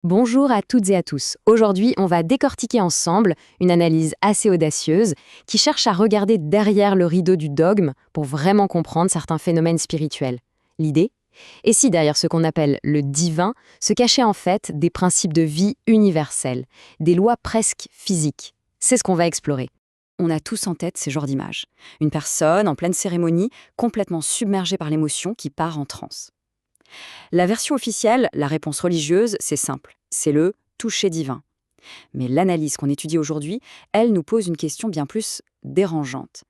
Bonjour à toutes et à tous. Aujourd'hui, on va décortiquer ensemble une analyse assez audacieuse qui cherche à regarder derrière le rideau du dogme pour vraiment comprendre certains phénomènes spirituels. L'idée? Et si derrière ce qu'on appelle le divin se cachaient en fait des principes de vie universels, des lois presque physiques? C'est ce qu'on va explorer. On a tous en tête ces genres d'images. Une personne en pleine cérémonie, complètement submergée par l'émotion qui part en transe. La version officielle, la réponse religieuse, c'est simple. C'est le toucher divin. Mais l'analyse qu'on étudie aujourd'hui, elle nous pose une question bien plus dérangeante.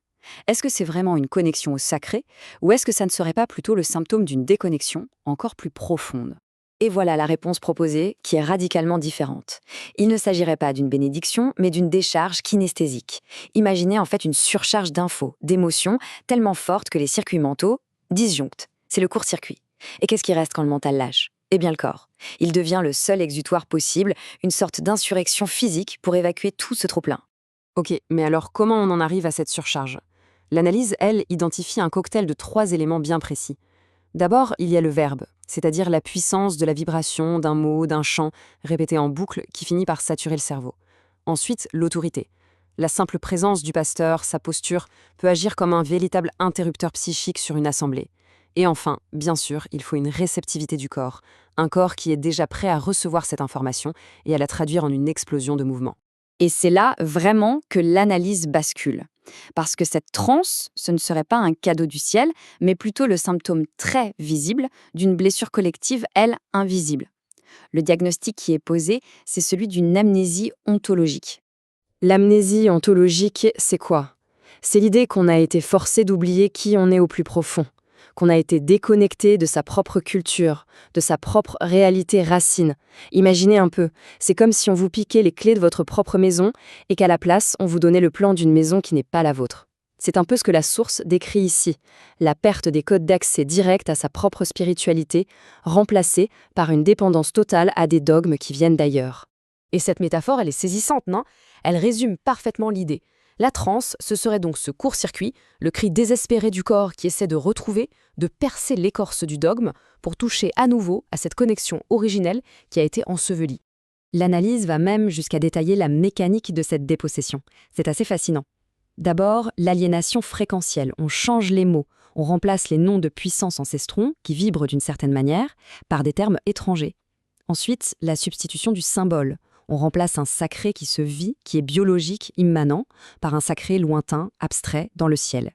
Est-ce que c'est vraiment une connexion au sacré, ou est-ce que ça ne serait pas plutôt le symptôme d'une déconnexion encore plus profonde? Et voilà la réponse proposée, qui est radicalement différente. Il ne s'agirait pas d'une bénédiction, mais d'une décharge kinesthésique. Imaginez en fait une surcharge d'infos, d'émotions, tellement forte que les circuits mentaux disjonctent. C'est le court-circuit. Et qu'est-ce qui reste quand le mental lâche? Eh bien le corps. Il devient le seul exutoire possible, une sorte d'insurrection physique pour évacuer tout ce trop-plein. Ok, mais alors comment on en arrive à cette surcharge? L'analyse, elle, identifie un cocktail de 3 éléments bien précis. D'abord, il y a le verbe, c'est-à-dire la puissance de la vibration d'un mot, d'un chant, répété en boucle, qui finit par saturer le cerveau. Ensuite, l'autorité. La simple présence du pasteur, sa posture, peut agir comme un véritable interrupteur psychique sur une assemblée. Et enfin, bien sûr, il faut une réceptivité du corps, un corps qui est déjà prêt à recevoir cette information et à la traduire en une explosion de mouvement. Et c'est là vraiment que l'analyse bascule. Parce que cette transe, ce ne serait pas un cadeau du ciel, mais plutôt le symptôme très visible d'une blessure collective, elle, invisible. Le diagnostic qui est posé, c'est celui d'une amnésie ontologique. L'amnésie ontologique, c'est quoi? C'est l'idée qu'on a été forcé d'oublier qui on est au plus profond, qu'on a été déconnecté de sa propre culture, de sa propre réalité racine. Imaginez un peu, c'est comme si on vous piquait les clés de votre propre maison et qu'à la place, on vous donnait le plan d'une maison qui n'est pas la vôtre. C'est un peu ce que la source décrit ici, la perte des codes d'accès direct à sa propre spiritualité, remplacée par une dépendance totale à des dogmes qui viennent d'ailleurs. Et cette métaphore, elle est saisissante, non? Elle résume parfaitement l'idée. La transe, ce serait donc ce court-circuit, le cri désespéré du corps qui essaie de retrouver, de percer l'écorce du dogme pour toucher à nouveau à cette connexion originelle qui a été ensevelie. L'analyse va même jusqu'à détailler la mécanique de cette dépossession. C'est assez fascinant. D'abord, l'aliénation fréquentielle. On change les mots, on remplace les noms de puissances ancestraux, qui vibrent d'une certaine manière, par des termes étrangers. Ensuite, la substitution du symbole. On remplace un sacré qui se vit, qui est biologique, immanent, par un sacré lointain, abstrait, dans le ciel.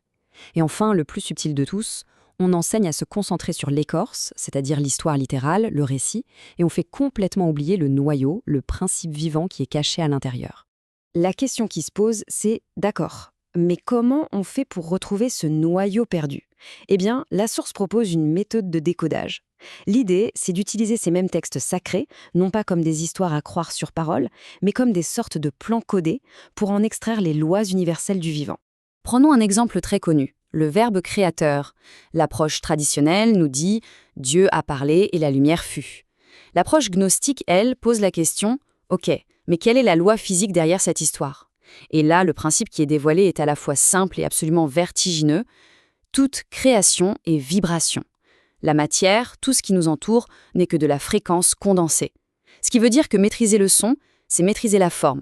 Et enfin, le plus subtil de tous, on enseigne à se concentrer sur l'écorce, c'est-à-dire l'histoire littérale, le récit, et on fait complètement oublier le noyau, le principe vivant qui est caché à l'intérieur. La question qui se pose, c'est d'accord, mais comment on fait pour retrouver ce noyau perdu? Eh bien, la source propose une méthode de décodage. L'idée, c'est d'utiliser ces mêmes textes sacrés, non pas comme des histoires à croire sur parole, mais comme des sortes de plans codés pour en extraire les lois universelles du vivant. Prenons un exemple très connu, le verbe créateur. L'approche traditionnelle nous dit « Dieu a parlé et la lumière fut ». L'approche gnostique, elle, pose la question « Ok, mais quelle est la loi physique derrière cette histoire ?» Et là, le principe qui est dévoilé est à la fois simple et absolument vertigineux. Toute création est vibration. La matière, tout ce qui nous entoure, n'est que de la fréquence condensée. Ce qui veut dire que maîtriser le son, c'est maîtriser la forme.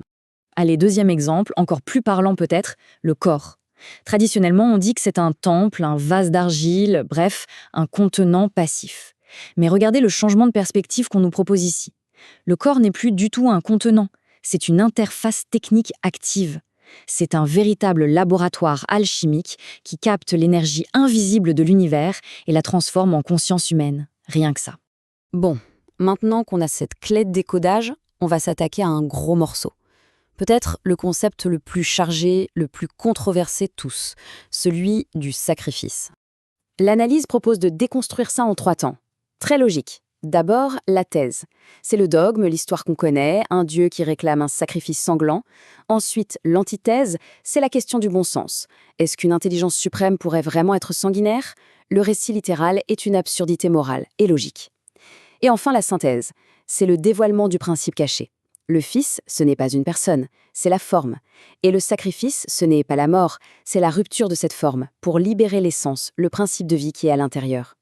Allez, deuxième exemple, encore plus parlant peut-être, le corps. Traditionnellement, on dit que c'est un temple, un vase d'argile, bref, un contenant passif. Mais regardez le changement de perspective qu'on nous propose ici. Le corps n'est plus du tout un contenant, c'est une interface technique active. C'est un véritable laboratoire alchimique qui capte l'énergie invisible de l'univers et la transforme en conscience humaine. Rien que ça. Bon, maintenant qu'on a cette clé de décodage, on va s'attaquer à un gros morceau. Peut-être le concept le plus chargé, le plus controversé de tous, celui du sacrifice. L'analyse propose de déconstruire ça en 3 temps. Très logique. D'abord, la thèse. C'est le dogme, l'histoire qu'on connaît, un dieu qui réclame un sacrifice sanglant. Ensuite, l'antithèse, c'est la question du bon sens. Est-ce qu'une intelligence suprême pourrait vraiment être sanguinaire? Le récit littéral est une absurdité morale et logique. Et enfin, la synthèse. C'est le dévoilement du principe caché. Le Fils, ce n'est pas une personne, c'est la forme. Et le sacrifice, ce n'est pas la mort, c'est la rupture de cette forme, pour libérer l'essence, le principe de vie qui est à l'intérieur.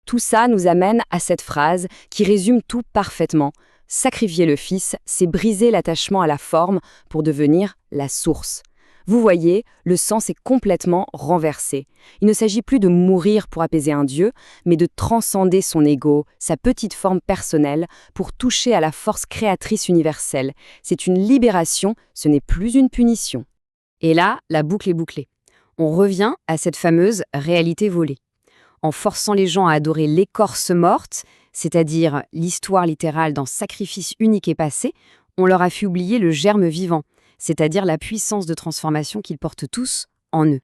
Tout ça nous amène à cette phrase qui résume tout parfaitement. Sacrifier le Fils, c'est briser l'attachement à la forme pour devenir la source. Vous voyez, le sens est complètement renversé. Il ne s'agit plus de mourir pour apaiser un Dieu, mais de transcender son ego, sa petite forme personnelle, pour toucher à la force créatrice universelle. C'est une libération, ce n'est plus une punition. Et là, la boucle est bouclée. On revient à cette fameuse réalité volée. En forçant les gens à adorer l'écorce morte, c'est-à-dire l'histoire littérale d'un sacrifice unique et passé, on leur a fait oublier le germe vivant, c'est-à-dire la puissance de transformation qu'ils portent tous en eux.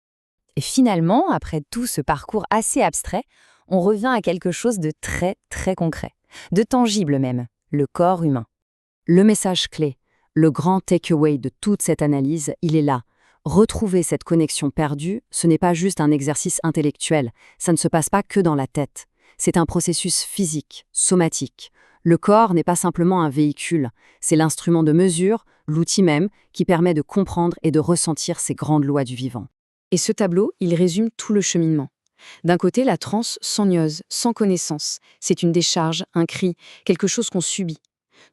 Et finalement, après tout ce parcours assez abstrait, on revient à quelque chose de très, très concret, de tangible même, le corps humain. Le message clé, le grand takeaway de toute cette analyse, il est là. Retrouver cette connexion perdue, ce n'est pas juste un exercice intellectuel, ça ne se passe pas que dans la tête. C'est un processus physique, somatique. Le corps n'est pas simplement un véhicule, c'est l'instrument de mesure, l'outil même, qui permet de comprendre et de ressentir ces grandes lois du vivant. Et ce tableau, il résume tout le cheminement. D'un côté, la transe sans gnose, sans connaissance. C'est une décharge, un cri, quelque chose qu'on subit.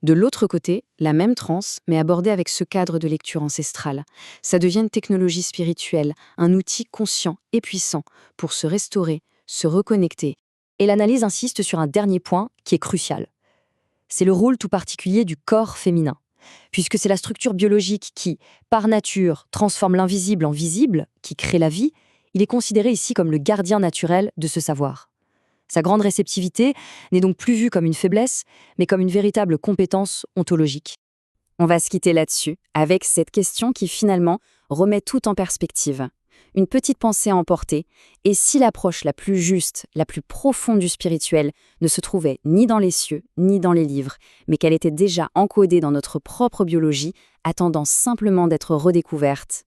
De l'autre côté, la même transe, mais abordée avec ce cadre de lecture ancestrale. Ça devient une technologie spirituelle, un outil conscient et puissant pour se restaurer, se reconnecter. Et l'analyse insiste sur un dernier point qui est crucial. C'est le rôle tout particulier du corps féminin. Puisque c'est la structure biologique qui, par nature, transforme l'invisible en visible, qui crée la vie, il est considéré ici comme le gardien naturel de ce savoir. Sa grande réceptivité n'est donc plus vue comme une faiblesse, mais comme une véritable compétence ontologique. On va se quitter là-dessus, avec cette question qui finalement remet tout en perspective. Une petite pensée à emporter, et si l'approche la plus juste, la plus profonde du spirituel ne se trouvait ni dans les cieux, ni dans les livres, mais qu'elle était déjà encodée dans notre propre biologie, attendant simplement d'être redécouverte,